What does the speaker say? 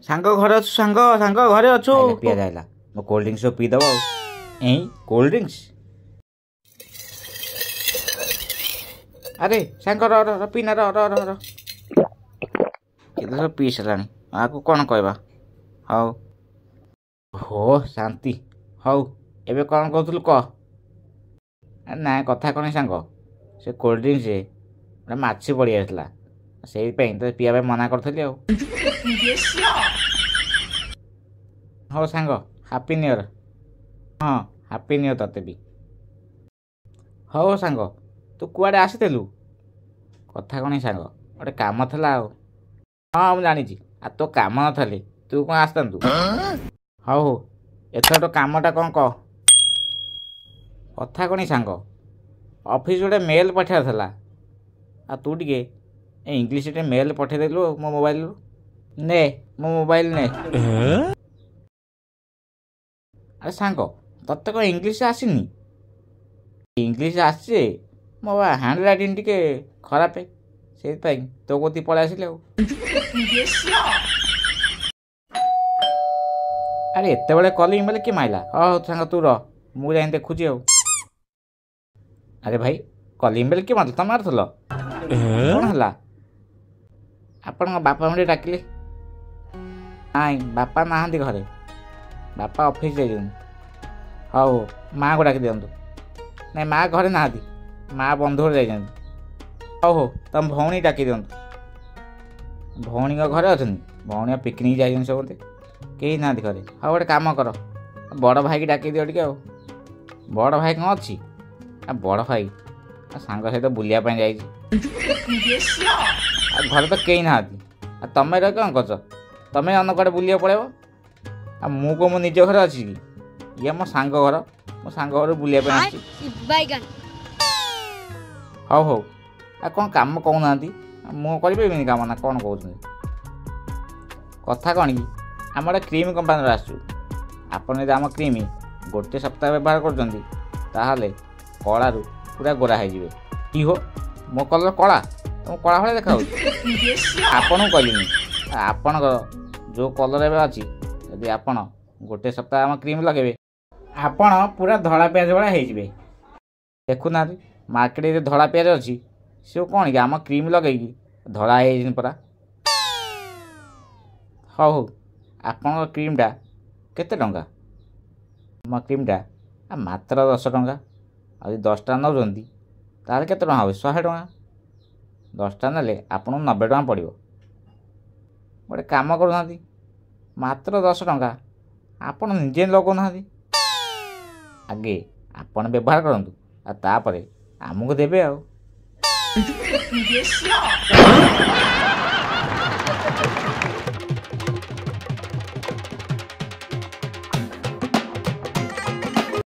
सांग घरे अच्छु सांग सांग घरे अच्छु पिया जाइला मो कोल्ड ड्रिंक्स पी दब ए कोल्ड ड्रिंक्स अरे सांग र पीना र सब पी सारा आपको कौन कहवा हाउ हो शांति हाउ एबे कौन कहतलु कह ना कथा कौन सांग से कोल्ड ड्रिंक्स गोटे माछी पड़ी आसला से तो पीवा मना करी हो सांग हापी न्यू इयर हाँ हापी न्यू इयर तते भी हो सांग तू कुआडे आसीलु कथा कौन सांग गोटे काम था हाँ मुझे जानी आ तो काम न तू कौन आसतु हौ हो एथर तो कामटा कौन कह कथा कौन सांग ऑफिस गोटे मेल पठा था आ तू टे इंग्लिश मेल पठेदेलु मो मोबाइल ने मो मोबाइल ने अरे सांग तत्ते कौन इंग्लिश आसनी इंग्लिश आसे मो हैंड राइटिंग टिके खराब से तो कति पलि आसिले अरे एत बड़े कलिंग बोले किए माइला हाँ सांग तू रु जा देखुची अरे भाई कलिंग बेल किए मार तुम मारुल कौन है आपण बापा मुझे डाकिले नाई बापा ना घरे बापा ऑफिस जाइए हाँ हो माँ को डाक दिंतु ना माँ घरे ना माँ बंधु जा हाँ हो तुम भौणी डाक दिंतु भौणी घरे अच्छा भौणी पिकनिक जाइए समझे कहीं ना घरे हाँ गोटे कम कर बड़ भाई की डाक दियो टे बड़ भाई कौन अच्छी बड़ भाई सांग सहित बुलाप जा घर तो कहीं ना तुम कौन कर तुम अन्न कड़े बुलिया पड़ेब आ मु को मो निज घर अच्छी कि ये मो सांग घर मो सांग घर बुलाप हाँ हो आ कौन कम कहना मु करें कम ना कौन कहते कथा कौन कि आम गोटे क्रीम कंपानी आसू आपड़ यदि आम क्रीम गोटे सप्ताह व्यवहार कर कला पूरा गोरा हो कि हो मो कलर कला तुम कला भाई देखा आपन कहनी आपण जो कलर एवं अच्छी यदि आपण गोटे सप्ताह आम क्रीम लगे आपण पूरा धड़ा पियाज भाया हो देखुना मार्केट में धड़ा पियाज अच्छी सी कौन कि आम क्रीम लगे धड़ा हो परा हाँ हो आपण क्रीमटा केते टंका आम क्रीमटा मात्र 10 टंका आ 10टा नौ ताल के 100 टंका 10टा ना आपन 90 टंका पड़ो गोटे कम करना मात्र 10 टंका आपण निजे लगौना आगे आपण व्यवहार करूँ तापर आमको देवे आ